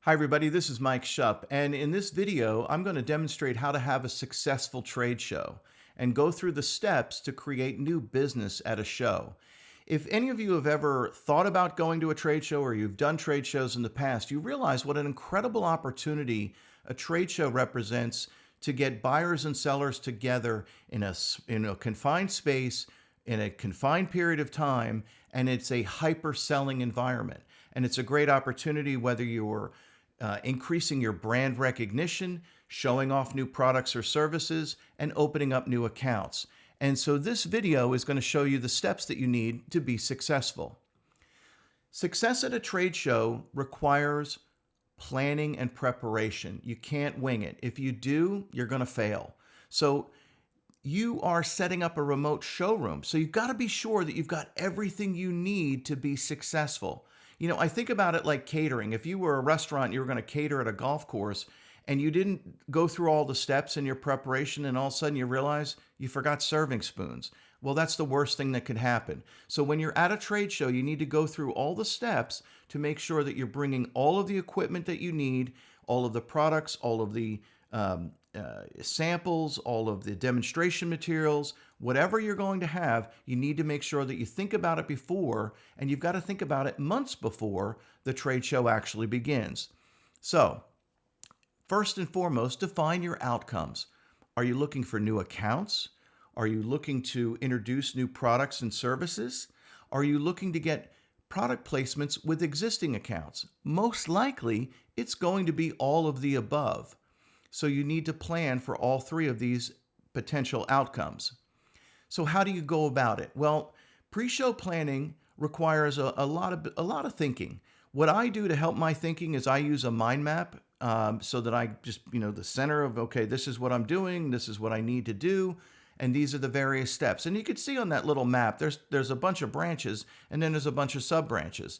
Hi everybody, this is Mike Shupp, and in this video, I'm going to demonstrate how to have a successful trade show and go through the steps to create new business at a show. If any of you have ever thought about going to a trade show or you've done trade shows in the past, you realize what an incredible opportunity a trade show represents to get buyers and sellers together in a confined space in a confined period of time, and it's a hyper selling environment. And it's a great opportunity whether you're increasing your brand recognition, showing off new products or services, and opening up new accounts. And so this video is going to show you the steps that you need to be successful. Success at a trade show requires planning and preparation. You can't wing it. If you do, you're going to fail. So you are setting up a remote showroom. So you've got to be sure that you've got everything you need to be successful. I think about it like catering. If you were a restaurant, you were going to cater at a golf course, and you didn't go through all the steps in your preparation, and all of a sudden you realize you forgot serving spoons. Well, that's the worst thing that could happen. So when you're at a trade show, you need to go through all the steps to make sure that you're bringing all of the equipment that you need, all of the products, all of the samples, all of the demonstration materials, whatever you're going to have, you need to make sure that you think about it before, and you've got to think about it months before the trade show actually begins. So, first and foremost, define your outcomes. Are you looking for new accounts? Are you looking to introduce new products and services? Are you looking to get product placements with existing accounts? Most likely, it's going to be all of the above. So you need to plan for all three of these potential outcomes. So how do you go about it? Well, pre-show planning requires a lot of thinking. What I do to help my thinking is I use a mind map, so that I just, the center of, okay, this is what I'm doing, this is what I need to do, and these are the various steps. And you can see on that little map, there's a bunch of branches, and then there's a bunch of sub branches.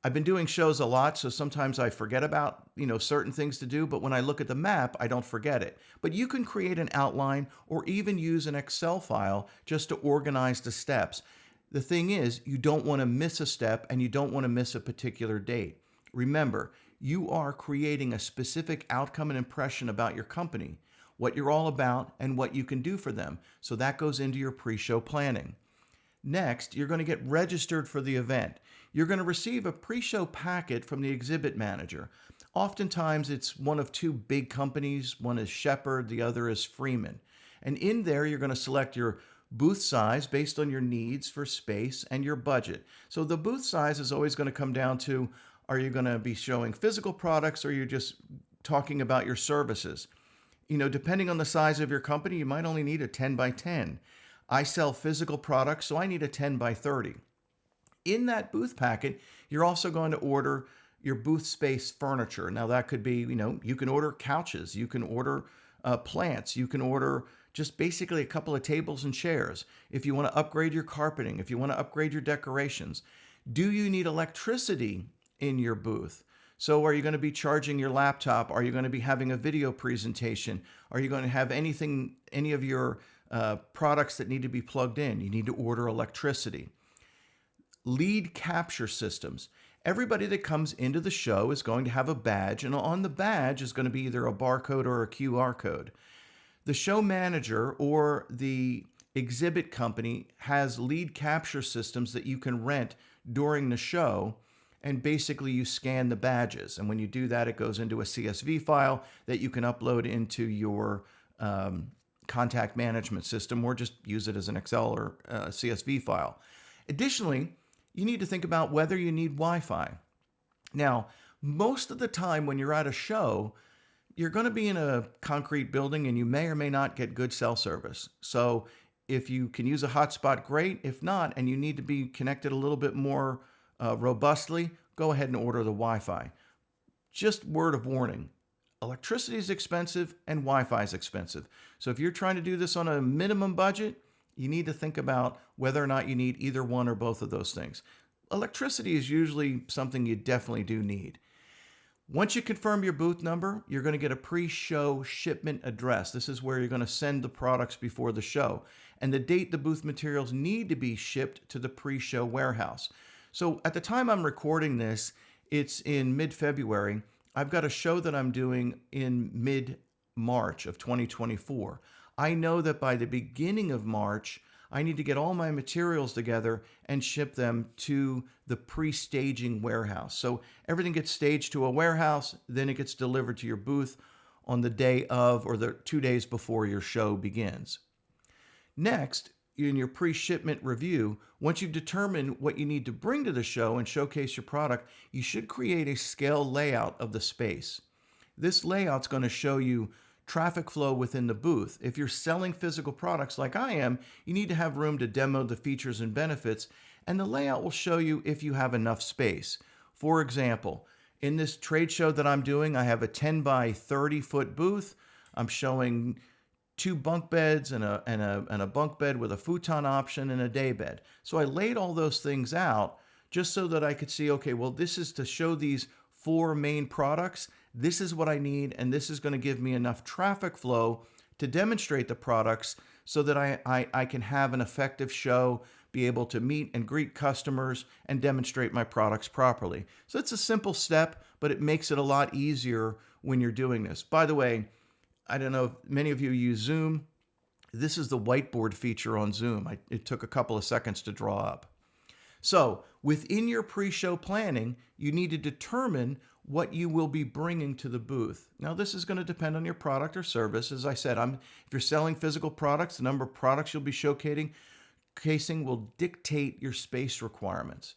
I've been doing shows a lot, so sometimes I forget about, certain things to do, but when I look at the map, I don't forget it. But you can create an outline or even use an Excel file just to organize the steps. The thing is, you don't want to miss a step and you don't want to miss a particular date. Remember, you are creating a specific outcome and impression about your company, what you're all about, and what you can do for them. So that goes into your pre-show planning. Next, you're going to get registered for the event. You're going to receive a pre-show packet from the exhibit manager. Oftentimes, it's one of two big companies. One is Shepherd, the other is Freeman. And in there, you're going to select your booth size based on your needs for space and your budget. So the booth size is always going to come down to, are you going to be showing physical products or are you just talking about your services? Depending on the size of your company, you might only need a 10 by 10. I sell physical products, so I need a 10 by 30. In that booth packet, you're also going to order your booth space furniture. Now, that could be, you can order couches, you can order plants, you can order just basically a couple of tables and chairs. If you want to upgrade your carpeting, if you want to upgrade your decorations, do you need electricity in your booth? So are you going to be charging your laptop? Are you going to be having a video presentation? Are you going to have any of your products that need to be plugged in? You need to order electricity. Lead capture systems. Everybody that comes into the show is going to have a badge, and on the badge is going to be either a barcode or a QR code. The show manager or the exhibit company has lead capture systems that you can rent during the show, and basically you scan the badges. And when you do that, it goes into a CSV file that you can upload into your contact management system or just use it as an Excel or CSV file. Additionally, you need to think about whether you need Wi-Fi. Now, most of the time when you're at a show, you're going to be in a concrete building and you may or may not get good cell service. So if you can use a hotspot, great. If not, and you need to be connected a little bit more robustly, go ahead and order the Wi-Fi. Just word of warning. Electricity is expensive and Wi-Fi is expensive. So if you're trying to do this on a minimum budget, you need to think about whether or not you need either one or both of those things. Electricity is usually something you definitely do need. Once you confirm your booth number, you're going to get a pre-show shipment address. This is where you're going to send the products before the show. And the date the booth materials need to be shipped to the pre-show warehouse. So at the time I'm recording this, it's in mid-February. I've got a show that I'm doing in mid-March of 2024. I know that by the beginning of March, I need to get all my materials together and ship them to the pre-staging warehouse. So everything gets staged to a warehouse, then it gets delivered to your booth on the day of or the 2 days before your show begins. Next, in your pre-shipment review, once you've determined what you need to bring to the show and showcase your product, you should create a scale layout of the space. This layout's going to show you traffic flow within the booth. If you're selling physical products like I am, you need to have room to demo the features and benefits, and the layout will show you if you have enough space. For example, in this trade show that I'm doing, I have a 10 by 30 foot booth. I'm showing two bunk beds and a bunk bed with a futon option and a day bed. So I laid all those things out just so that I could see, okay, well, this is to show these four main products. This is what I need, and this is going to give me enough traffic flow to demonstrate the products so that I can have an effective show, be able to meet and greet customers, and demonstrate my products properly. So it's a simple step, but it makes it a lot easier when you're doing this. By the way, I don't know if many of you use Zoom. This is the whiteboard feature on Zoom. It took a couple of seconds to draw up. So within your pre-show planning, you need to determine what you will be bringing to the booth. Now, this is going to depend on your product or service. As I said, if you're selling physical products, the number of products you'll be showcasing will dictate your space requirements.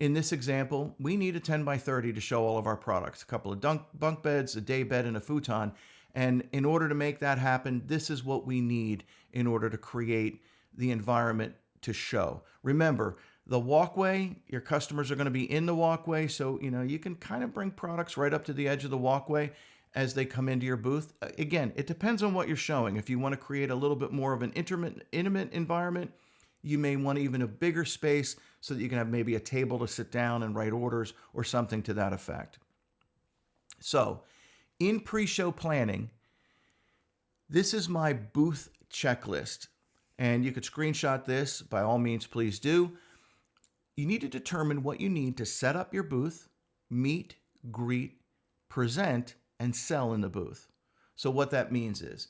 In this example, we need a 10 by 30 to show all of our products, a couple of bunk beds, a day bed, and a futon. And in order to make that happen, this is what we need in order to create the environment to show. Remember, the walkway, your customers are going to be in the walkway, so you can kind of bring products right up to the edge of the walkway as they come into your booth. Again, it depends on what you're showing. If you want to create a little bit more of an intimate environment, you may want even a bigger space so that you can have maybe a table to sit down and write orders or something to that effect. So, in pre-show planning, this is my booth checklist, and you could screenshot this. By all means, please do. You need to determine what you need to set up your booth, meet, greet, present, and sell in the booth. So what that means is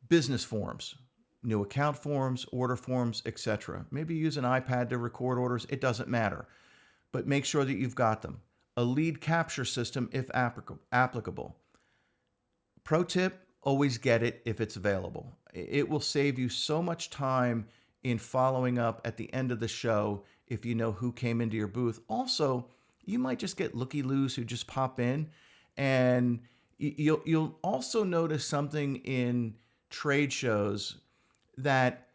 business forms, new account forms, order forms, etc. Maybe use an iPad to record orders. It doesn't matter, but make sure that you've got them. A lead capture system if applicable. Pro tip, always get it if it's available. It will save you so much time in following up at the end of the show if you know who came into your booth. Also, you might just get looky-loos who just pop in, and you'll also notice something in trade shows that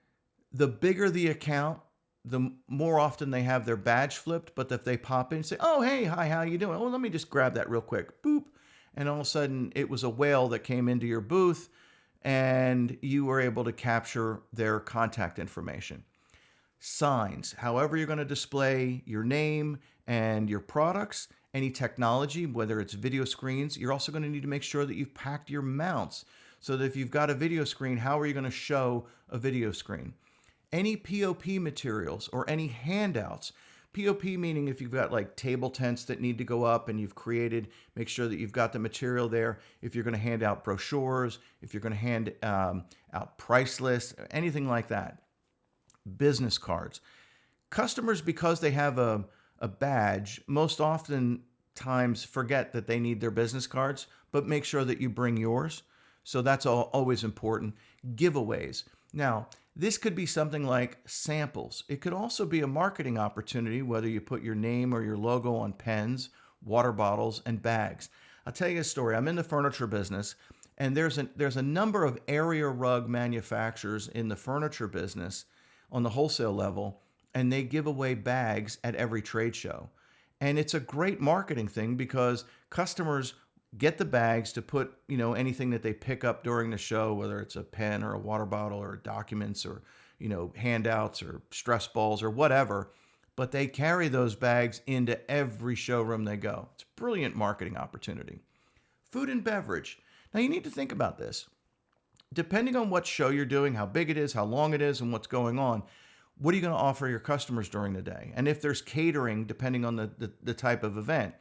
the bigger the account, the more often they have their badge flipped, but if they pop in and say, oh, hey, hi, how you doing? Oh, let me just grab that real quick. Boop. And all of a sudden, it was a whale that came into your booth, and you were able to capture their contact information. Signs, however you're going to display your name and your products, any technology, whether it's video screens, you're also going to need to make sure that you've packed your mounts. So that if you've got a video screen, how are you going to show a video screen? Any POP materials or any handouts. POP meaning if you've got like table tents that need to go up and you've created, make sure that you've got the material there. If you're going to hand out brochures, if you're going to hand out price lists, anything like that. Business cards. Customers, because they have a badge, most often times forget that they need their business cards, but make sure that you bring yours. So that's always important. Giveaways. Now, this could be something like samples. It could also be a marketing opportunity, whether you put your name or your logo on pens, water bottles, and bags. I'll tell you a story. I'm in the furniture business, and there's a number of area rug manufacturers in the furniture business on the wholesale level, and they give away bags at every trade show. And it's a great marketing thing because customers get the bags to put, anything that they pick up during the show, whether it's a pen or a water bottle or documents or, handouts or stress balls or whatever, but they carry those bags into every showroom they go. It's a brilliant marketing opportunity. Food and beverage. Now you need to think about this. Depending on what show you're doing, how big it is, how long it is, and what's going on, what are you going to offer your customers during the day? And if there's catering, depending on the type of event.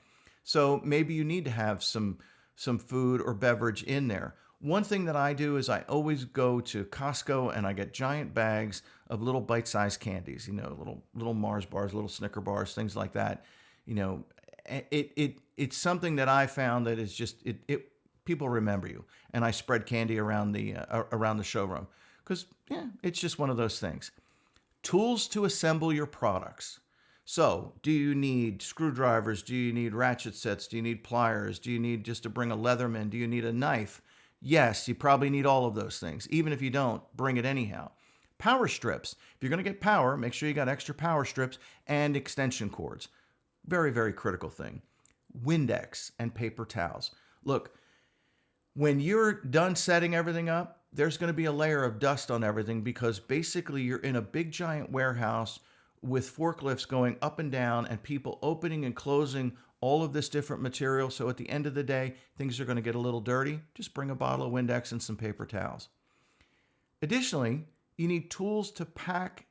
So maybe you need to have some food or beverage in there. One thing that I do is I always go to Costco and I get giant bags of little bite-sized candies, little Mars bars, little Snicker bars, things like that. You know, it's something that I found that is just it people remember you. And I spread candy around the showroom because yeah, it's just one of those things. Tools to assemble your products. So, do you need screwdrivers? Do you need ratchet sets? Do you need pliers? Do you need just to bring a Leatherman? Do you need a knife? Yes, you probably need all of those things. Even if you don't, bring it anyhow. Power strips. If you're going to get power, make sure you got extra power strips and extension cords. Very, very critical thing. Windex and paper towels. Look, when you're done setting everything up, there's going to be a layer of dust on everything because basically you're in a big giant warehouse with forklifts going up and down and people opening and closing all of this different material. So at the end of the day, things are going to get a little dirty. Just bring a bottle of Windex and some paper towels. Additionally, you need tools to pack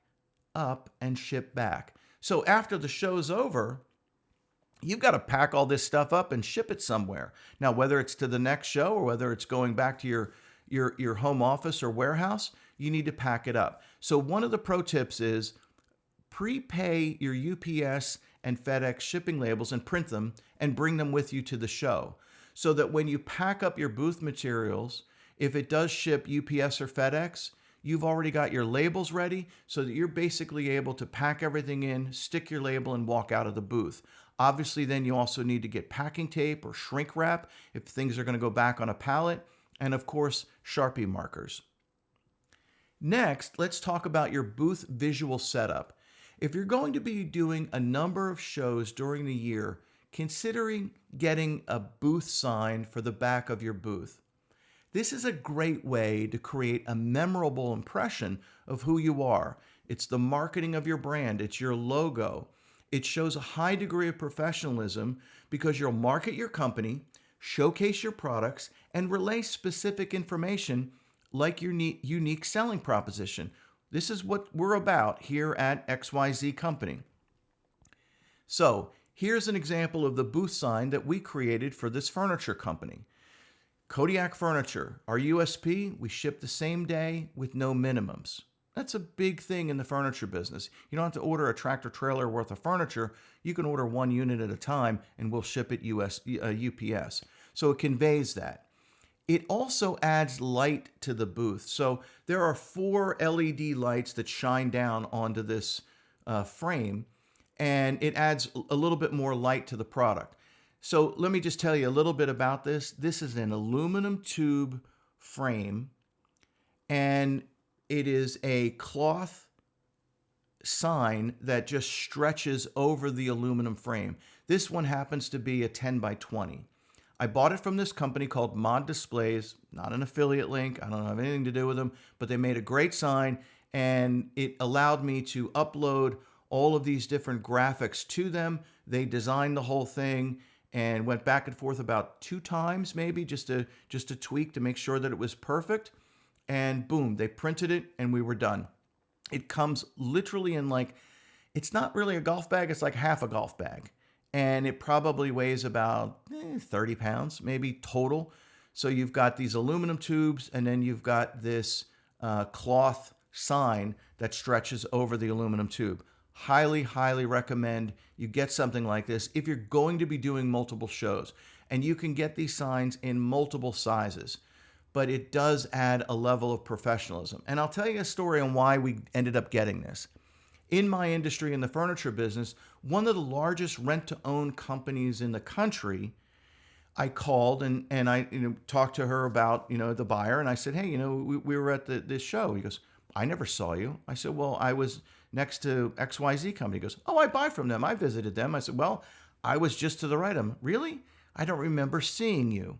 up and ship back. So after the show's over, you've got to pack all this stuff up and ship it somewhere. Now, whether it's to the next show or whether it's going back to your home office or warehouse, you need to pack it up. So one of the pro tips is prepay your UPS and FedEx shipping labels and print them and bring them with you to the show so that when you pack up your booth materials, if it does ship UPS or FedEx, you've already got your labels ready so that you're basically able to pack everything in, stick your label, and walk out of the booth. Obviously, then you also need to get packing tape or shrink wrap if things are going to go back on a pallet, and of course, Sharpie markers. Next, let's talk about your booth visual setup. If you're going to be doing a number of shows during the year, considering getting a booth sign for the back of your booth. This is a great way to create a memorable impression of who you are. It's the marketing of your brand. It's your logo. It shows a high degree of professionalism because you'll market your company, showcase your products, and relay specific information like your unique selling proposition. This is what we're about here at XYZ Company. So here's an example of the booth sign that we created for this furniture company. Kodiak Furniture, our USP, we ship the same day with no minimums. That's a big thing in the furniture business. You don't have to order a tractor trailer worth of furniture. You can order one unit at a time and we'll ship it UPS. So it conveys that. It also adds light to the booth. So there are 4 LED lights that shine down onto this frame, and it adds a little bit more light to the product. So let me just tell you a little bit about this. This is an aluminum tube frame, and it is a cloth sign that just stretches over the aluminum frame. This one happens to be a 10 by 20. I bought it from this company called Mod Displays, not an affiliate link. I don't have anything to do with them, but they made a great sign and it allowed me to upload all of these different graphics to them. They designed the whole thing and went back and forth about 2 times maybe just to tweak to make sure that it was perfect. And boom, they printed it and we were done. It comes literally in it's not really a golf bag, it's like half a golf bag. And it probably weighs about 30 pounds, maybe total. So you've got these aluminum tubes, and then you've got this cloth sign that stretches over the aluminum tube. Highly, highly recommend you get something like this if you're going to be doing multiple shows. And you can get these signs in multiple sizes, but it does add a level of professionalism. And I'll tell you a story on why we ended up getting this. In my industry, in the furniture business, one of the largest rent-to-own companies in the country, I called and I talked to her about the buyer, and I said, hey, we were at this show. He goes, I never saw you. I said, well, I was next to XYZ company. He goes, oh, I buy from them. I visited them. I said, well, I was just to the right of them. Really? I don't remember seeing you.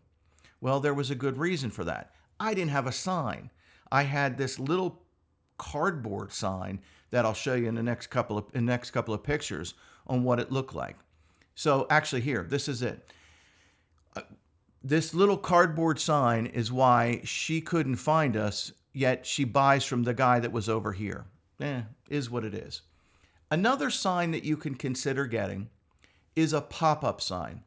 Well, there was a good reason for that. I didn't have a sign. I had this little cardboard sign that I'll show you in the next couple of pictures on what it looked like. So actually here, this is it. This little cardboard sign is why she couldn't find us, yet she buys from the guy that was over here. Is what it is. Another sign that you can consider getting is a pop-up sign.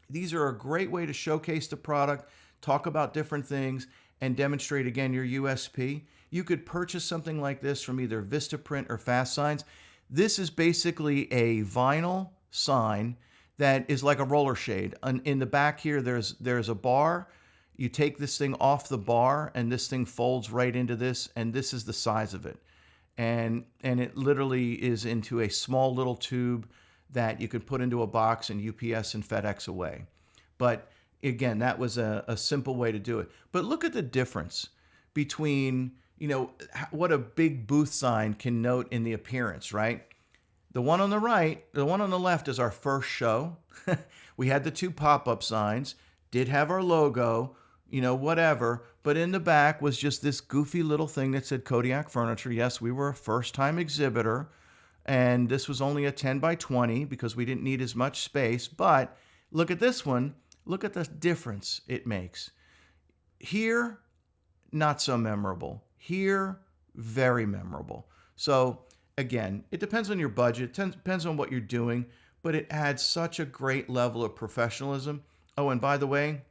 These are a great way to showcase the product, talk about different things, and demonstrate again your USP. You could purchase something like this from either Vistaprint or Fast Signs. This is basically a vinyl sign that is like a roller shade. In the back here, there's a bar. You take this thing off the bar, and this thing folds right into this, and this is the size of it. And it literally is into a small little tube that you could put into a box and UPS and FedEx away. But again, that was a simple way to do it. But look at the difference between, what a big booth sign can note in the appearance, right? The one on the right, the one on the left is our first show. We had the two pop-up signs, did have our logo, whatever. But in the back was just this goofy little thing that said Kodiak Furniture. Yes, we were a first-time exhibitor, and this was only a 10 by 20 because we didn't need as much space. But look at this one. Look at the difference it makes. Here, not so memorable. Here, very memorable. So again, it depends on your budget, it depends on what you're doing, but it adds such a great level of professionalism. Oh, and by the way,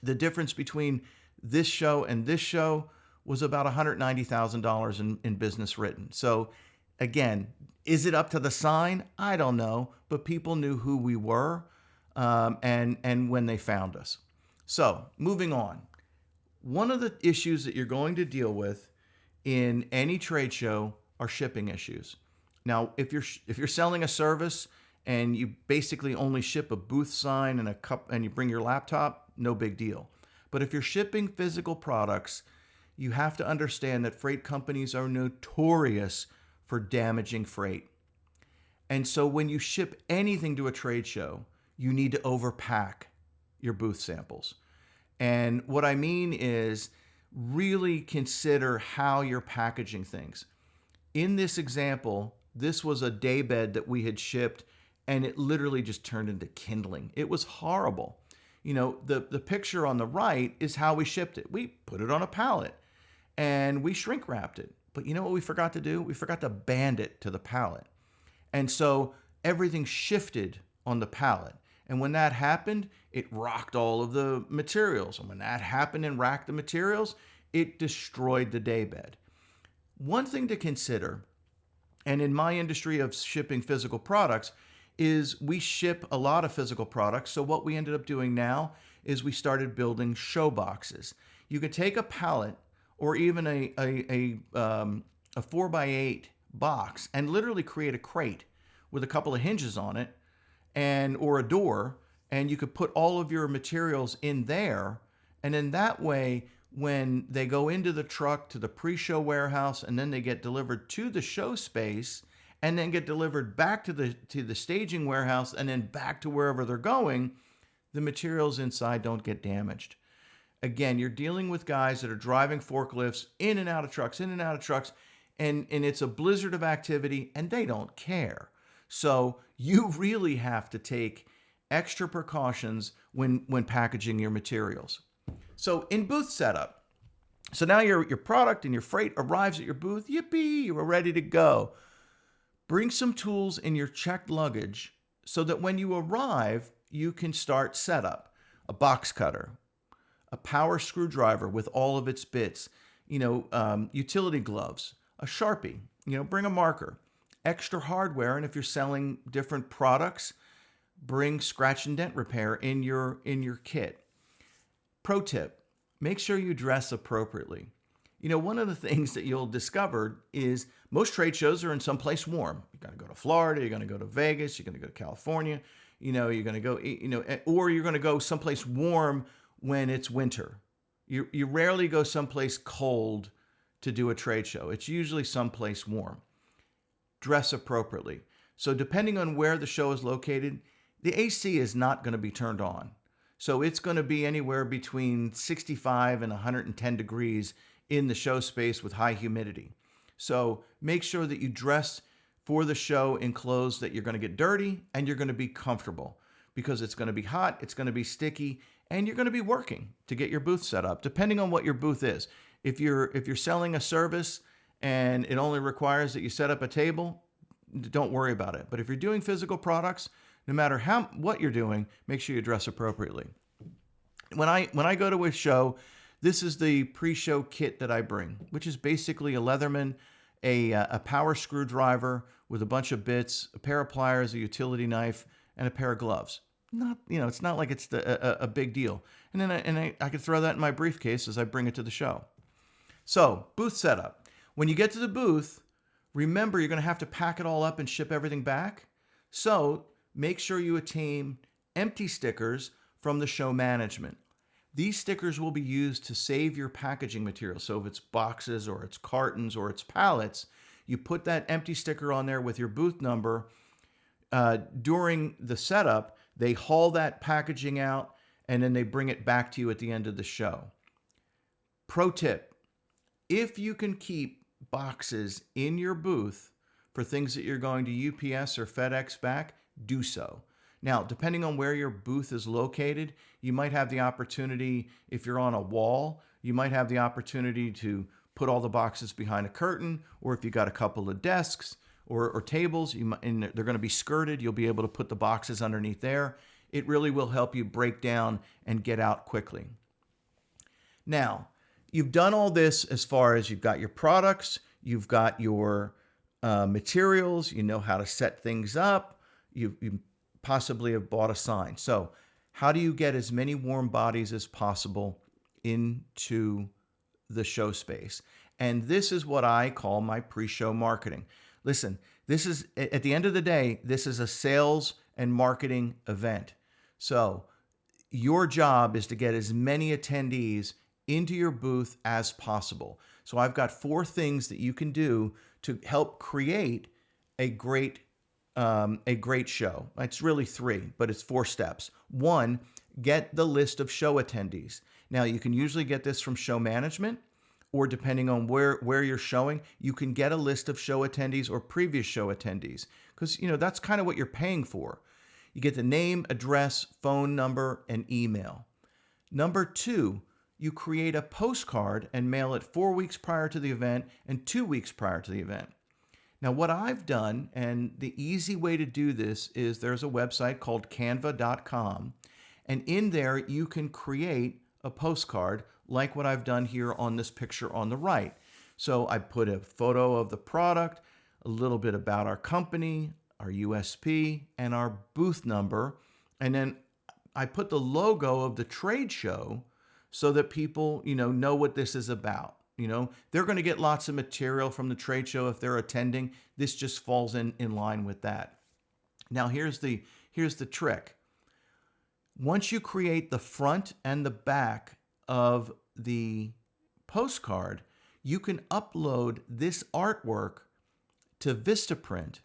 the difference between this show and this show was about $190,000 in business written. So again, is it up to the sign? I don't know, but people knew who we were, and when they found us. So moving on, one of the issues that you're going to deal with in any trade show are shipping issues. Now, if you're selling a service and you basically only ship a booth sign and a cup and you bring your laptop, no big deal. But if you're shipping physical products, you have to understand that freight companies are notorious for damaging freight. And so when you ship anything to a trade show, you need to overpack your booth samples. And what I mean is really consider how you're packaging things. In this example, this was a daybed that we had shipped, and it literally just turned into kindling. It was horrible. The picture on the right is how we shipped it. We put it on a pallet and we shrink wrapped it. But you know what we forgot to do? We forgot to band it to the pallet. And so everything shifted on the pallet. And when that happened, it rocked all of the materials. And when that happened and racked the materials, it destroyed the daybed. One thing to consider, and in my industry of shipping physical products, is we ship a lot of physical products. So what we ended up doing now is we started building show boxes. You could take a pallet or even a 4x8 box and literally create a crate with a couple of hinges on it or a door, and you could put all of your materials in there. And in that way, when they go into the truck to the pre-show warehouse and then they get delivered to the show space and then get delivered back to the staging warehouse and then back to wherever they're going, the materials inside don't get damaged. Again, you're dealing with guys that are driving forklifts in and out of trucks, and it's a blizzard of activity, and they don't care. So you really have to take extra precautions when packaging your materials. So in booth setup, so now your product and your freight arrives at your booth. Yippee, you are ready to go. Bring some tools in your checked luggage so that when you arrive, you can start setup. A box cutter, a power screwdriver with all of its bits, utility gloves, a Sharpie, bring a marker, extra hardware, and if you're selling different products, bring scratch and dent repair in your kit. Pro tip, make sure you dress appropriately. One of the things that you'll discover is most trade shows are in some place warm. You're going to go to Florida, you're going to go to Vegas, you're going to go to California, you're going to go, or you're going to go someplace warm when it's winter. You rarely go someplace cold to do a trade show. It's usually someplace warm. Dress appropriately. So depending on where the show is located, the AC is not going to be turned on. So it's going to be anywhere between 65 and 110 degrees in the show space with high humidity. So make sure that you dress for the show in clothes that you're going to get dirty and you're going to be comfortable, because it's going to be hot, it's going to be sticky, and you're going to be working to get your booth set up, depending on what your booth is. If you're selling a service and it only requires that you set up a table, don't worry about it. But if you're doing physical products, No matter what you're doing, make sure you dress appropriately. When I go to a show, this is the pre-show kit that I bring, which is basically a Leatherman, a power screwdriver with a bunch of bits, a pair of pliers, a utility knife, and a pair of gloves. Not, it's not like it's a big deal. And then I could throw that in my briefcase as I bring it to the show. So, booth setup. When you get to the booth, remember you're going to have to pack it all up and ship everything back. So, make sure you attain empty stickers from the show management. These stickers will be used to save your packaging material. So if it's boxes or it's cartons or it's pallets, you put that empty sticker on there with your booth number. During the setup, they haul that packaging out and then they bring it back to you at the end of the show. Pro tip, if you can keep boxes in your booth for things that you're going to UPS or FedEx back, do so. Now, depending on where your booth is located, you might have the opportunity, if you're on a wall, you might have the opportunity to put all the boxes behind a curtain, or if you got a couple of desks or tables, and they're going to be skirted, you'll be able to put the boxes underneath there. It really will help you break down and get out quickly. Now, you've done all this as far as you've got your products, you've got your materials, you know how to set things up, you possibly have bought a sign. So how do you get as many warm bodies as possible into the show space? And this is what I call my pre-show marketing. Listen, this is, at the end of the day, this is a sales and marketing event. So your job is to get as many attendees into your booth as possible. So I've got 4 things that you can do to help create a great show. It's really 3, but it's 4 steps. 1, get the list of show attendees. Now, you can usually get this from show management, or depending on where you're showing, you can get a list of show attendees or previous show attendees, because that's kind of what you're paying for. You get the name, address, phone number, and email. Number 2, you create a postcard and mail it 4 weeks prior to the event and 2 weeks prior to the event. Now, what I've done, and the easy way to do this is there's a website called canva.com, and in there you can create a postcard like what I've done here on this picture on the right. So I put a photo of the product, a little bit about our company, our USP, and our booth number, and then I put the logo of the trade show so that people, know what this is about. They're going to get lots of material from the trade show if they're attending. This just falls in line with that. Now, here's the trick. Once you create the front and the back of the postcard, you can upload this artwork to Vistaprint.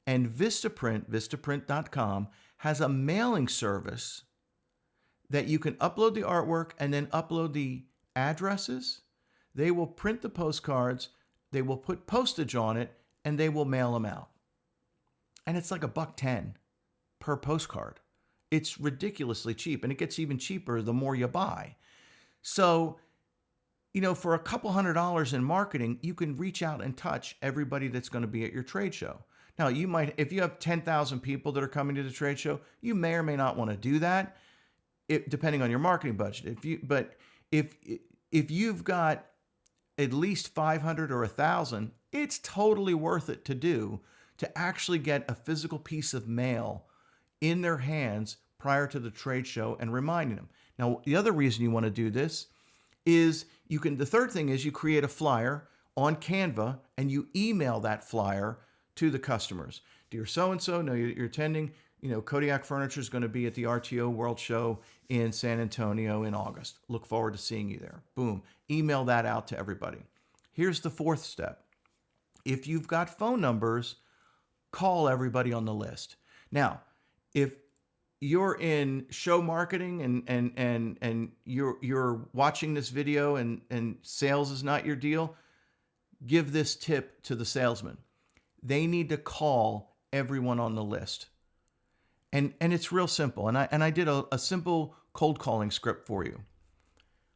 And Vistaprint.com, has a mailing service that you can upload the artwork and then upload the addresses. They will print the postcards, they will put postage on it, and they will mail them out. And it's like $1.10 per postcard. It's ridiculously cheap, and it gets even cheaper the more you buy. So, for a couple $100 in marketing, you can reach out and touch everybody that's going to be at your trade show. Now, you might, if you have 10,000 people that are coming to the trade show, you may or may not want to do that, depending on your marketing budget. If you've got at least 500 or 1,000, it's totally worth it to do to actually get a physical piece of mail in their hands prior to the trade show and reminding them. Now, the other reason you want to do this is the third thing is you create a flyer on Canva and you email that flyer to the customers. Dear so-and-so, know you're attending, Kodiak Furniture is going to be at the RTO World Show in San Antonio in August. Look forward to seeing you there. Boom. Email that out to everybody. Here's the 4th step. If you've got phone numbers, call everybody on the list. Now, if you're in show marketing and you're watching this video and sales is not your deal, give this tip to the salesman. They need to call everyone on the list. And it's real simple. And I did a simple cold calling script for you.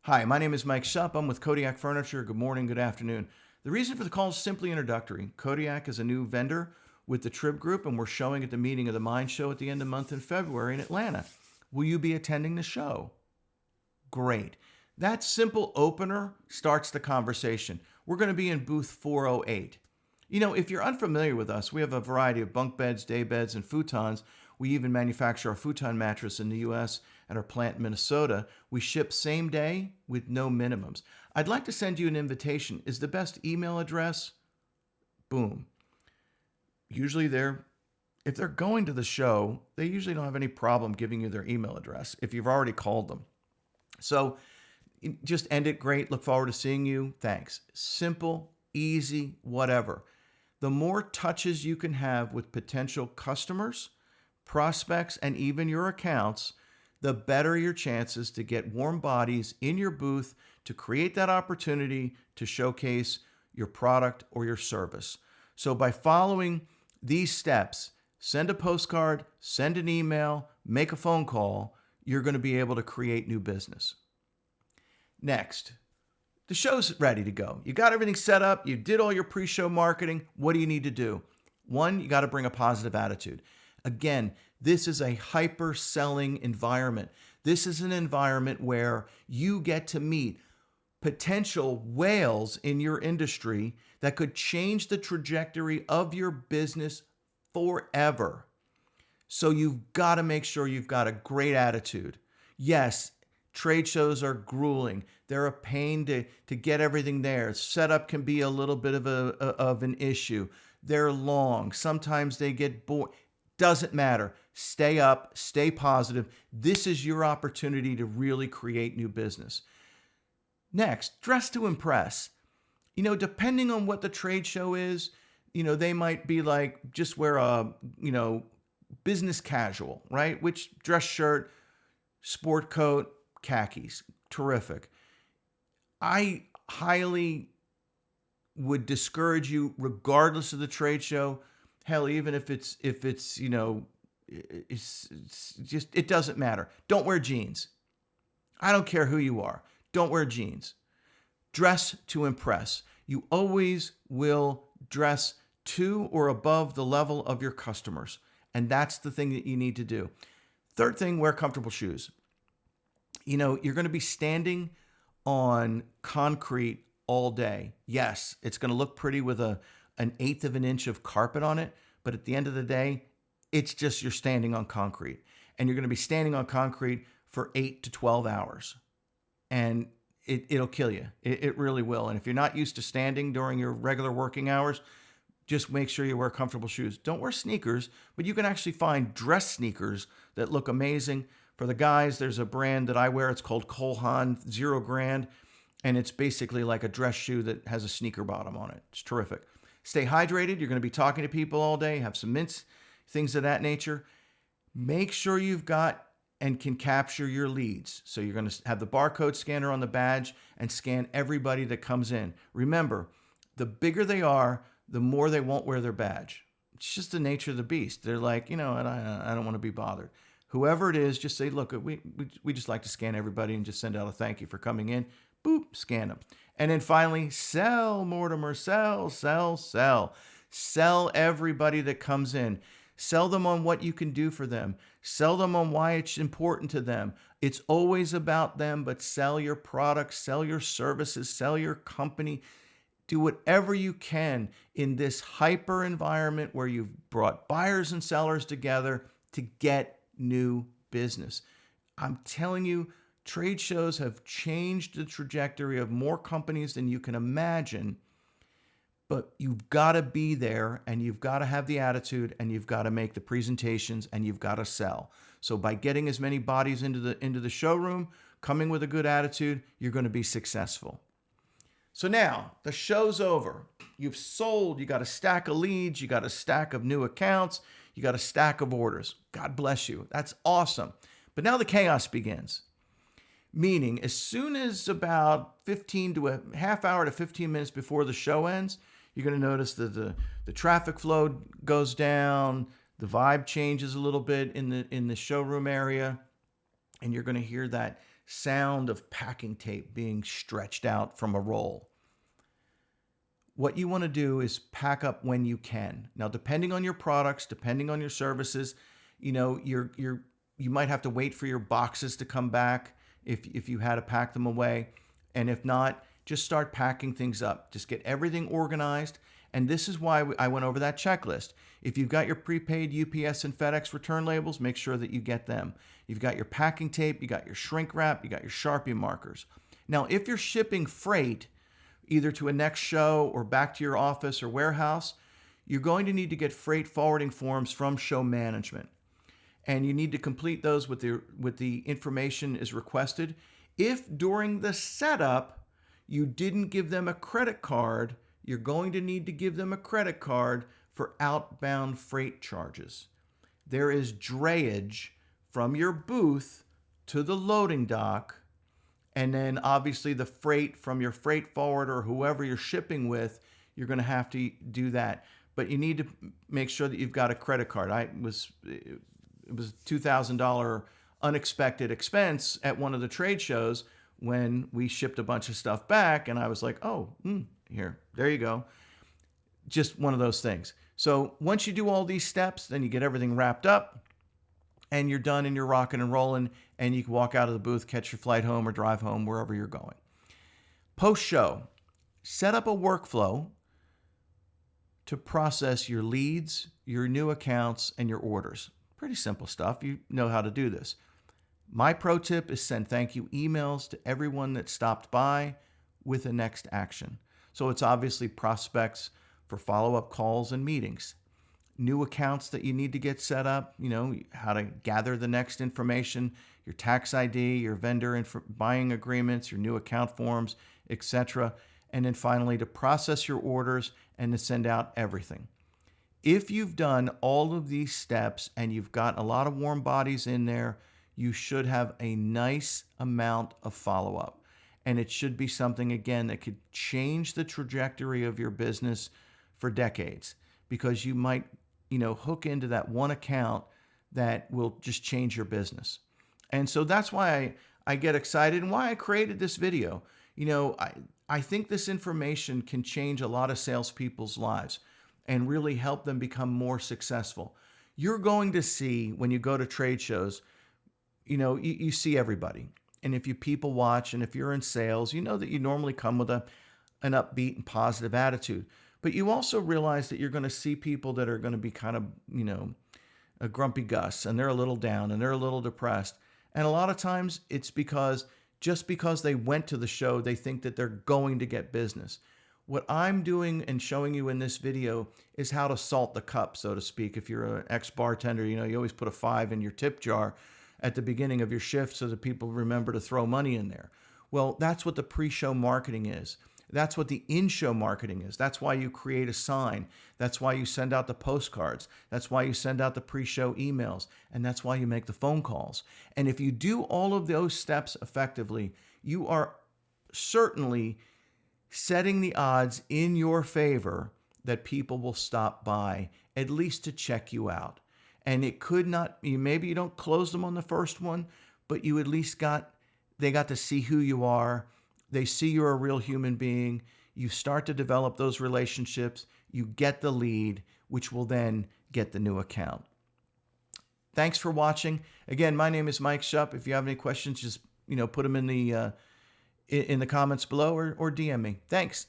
Hi, my name is Mike Shupp. I'm with Kodiak Furniture. Good morning, good afternoon. The reason for the call is simply introductory. Kodiak is a new vendor. with the Trib Group, and we're showing at the Meeting of the Mind show at the end of the month in February in Atlanta. Will you be attending the show? Great. That simple opener starts the conversation. We're going to be in booth 408. If you're unfamiliar with us, we have a variety of bunk beds, day beds, and futons. We even manufacture our futon mattress in the U.S. at our plant in Minnesota. We ship same day with no minimums. I'd like to send you an invitation. Is the best email address? Boom. Usually if they're going to the show, they usually don't have any problem giving you their email address if you've already called them. So just end it great. Look forward to seeing you. Thanks. Simple, easy, whatever. The more touches you can have with potential customers, prospects, and even your accounts, the better your chances to get warm bodies in your booth to create that opportunity to showcase your product or your service. So by following these steps, send a postcard, send an email, make a phone call, you're going to be able to create new business. Next, the show's ready to go. You got everything set up. You did all your pre-show marketing. What do you need to do? One, you got to bring a positive attitude. Again, this is a hyper-selling environment. This is an environment where you get to meet potential whales in your industry that could change the trajectory of your business forever. So you've got to make sure you've got a great attitude. Yes, trade shows are grueling. They're a pain to get everything there. Setup can be a little bit of an issue. They're long. Sometimes they get bored. Doesn't matter. Stay up, stay positive. This is your opportunity to really create new business. Next, dress to impress. Depending on what the trade show is, they might be like, just wear a, business casual, right? Which dress shirt, sport coat, khakis. Terrific. I highly would discourage you, regardless of the trade show. Hell, even if it's it's just, it doesn't matter. Don't wear jeans. I don't care who you are. Don't wear jeans. Dress to impress. You always will dress to or above the level of your customers. And that's the thing that you need to do. Third thing, wear comfortable shoes. You're going to be standing on concrete all day. Yes, it's going to look pretty with an eighth of an inch of carpet on it. But at the end of the day, it's just you're standing on concrete. And you're going to be standing on concrete for 8 to 12 hours. And it'll kill you. It really will. And if you're not used to standing during your regular working hours, just make sure you wear comfortable shoes. Don't wear sneakers, but you can actually find dress sneakers that look amazing. For the guys, there's a brand that I wear. It's called Cole Haan 0 Grand, and it's basically like a dress shoe that has a sneaker bottom on it. It's terrific. Stay hydrated. You're going to be talking to people all day. Have some mints, things of that nature. Make sure you've got and can capture your leads. So you're going to have the barcode scanner on the badge and scan everybody that comes in. Remember, the bigger they are, the more they won't wear their badge. It's just the nature of the beast. They're like, I don't want to be bothered. Whoever it is, just say, look, we just like to scan everybody and just send out a thank you for coming in. Boop, scan them. And then finally, sell, Mortimer, sell. Sell everybody that comes in. Sell them on what you can do for them. Sell them on why it's important to them. It's always about them, but sell your products, sell your services, sell your company. Do whatever you can in this hyper environment where you've brought buyers and sellers together to get new business. I'm telling you, trade shows have changed the trajectory of more companies than you can imagine. But you've got to be there, and you've got to have the attitude, and you've got to make the presentations, and you've got to sell. So by getting as many bodies into the showroom, coming with a good attitude, you're going to be successful. So now the show's over. You've sold. You got a stack of leads. You got a stack of new accounts. You got a stack of orders. God bless you. That's awesome. But now the chaos begins. Meaning, as soon as about 15 to a half hour to 15 minutes before the show ends, you're going to notice that the traffic flow goes down, the vibe changes a little bit in the showroom area, and you're going to hear that sound of packing tape being stretched out from a roll. what you want to do is pack up when you can. Now, depending on your products, depending on your services, you might have to wait for your boxes to come back if you had to pack them away. And if not, just start packing things up. Just get everything organized. And this is why I went over that checklist. If you've got your prepaid UPS and FedEx return labels, make sure that you get them. You've got your packing tape, you got your shrink wrap, you got your Sharpie markers. Now, if you're shipping freight, either to a next show or back to your office or warehouse, you're going to need to get freight forwarding forms from show management. And you need to complete those with the information is requested. If during the setup you didn't give them a credit card, you're going to need to give them a credit card for outbound freight charges. There is drayage from your booth to the loading dock, and then obviously the freight from your freight forwarder or whoever you're shipping with, you're going to have to do that. But you need to make sure that you've got a credit card. It was a $2,000 unexpected expense at one of the trade shows when we shipped a bunch of stuff back, and I was like, there you go. Just one of those things. So once you do all these steps, then you get everything wrapped up and you're done and you're rocking and rolling, and you can walk out of the booth, catch your flight home or drive home, wherever you're going. Post-show, set up a workflow to process your leads, your new accounts, and your orders. Pretty simple stuff. You know how to do this. My pro tip is send thank you emails to everyone that stopped by with a next action. So it's obviously prospects for follow-up calls and meetings. New accounts that you need to get set up, how to gather the next information, your tax ID, your vendor buying agreements, your new account forms, etc. And then finally to process your orders and to send out everything. If you've done all of these steps and you've got a lot of warm bodies in there, you should have a nice amount of follow-up. And it should be something, again, that could change the trajectory of your business for decades, because you might, hook into that one account that will just change your business. And so that's why I get excited and why I created this video. I think this information can change a lot of salespeople's lives and really help them become more successful. You're going to see when you go to trade shows, you see everybody. And if you people watch and if you're in sales, you know that you normally come with an upbeat and positive attitude. But you also realize that you're going to see people that are going to be kind of, a grumpy Gus, and they're a little down and they're a little depressed. And a lot of times it's just because they went to the show, they think that they're going to get business. What I'm doing and showing you in this video is how to salt the cup, so to speak. If you're an ex-bartender, you always put a 5 in your tip jar at the beginning of your shift so that people remember to throw money in there. Well, that's what the pre-show marketing is. That's what the in-show marketing is. That's why you create a sign. That's why you send out the postcards. That's why you send out the pre-show emails. And that's why you make the phone calls. And if you do all of those steps effectively, you are certainly setting the odds in your favor that people will stop by, at least to check you out. And it could not, maybe you don't close them on the first one, but you at least they got to see who you are. They see you're a real human being. You start to develop those relationships. You get the lead, which will then get the new account. Thanks for watching. Again, my name is Mike Shupp. If you have any questions, just put them in the comments below or DM me. Thanks.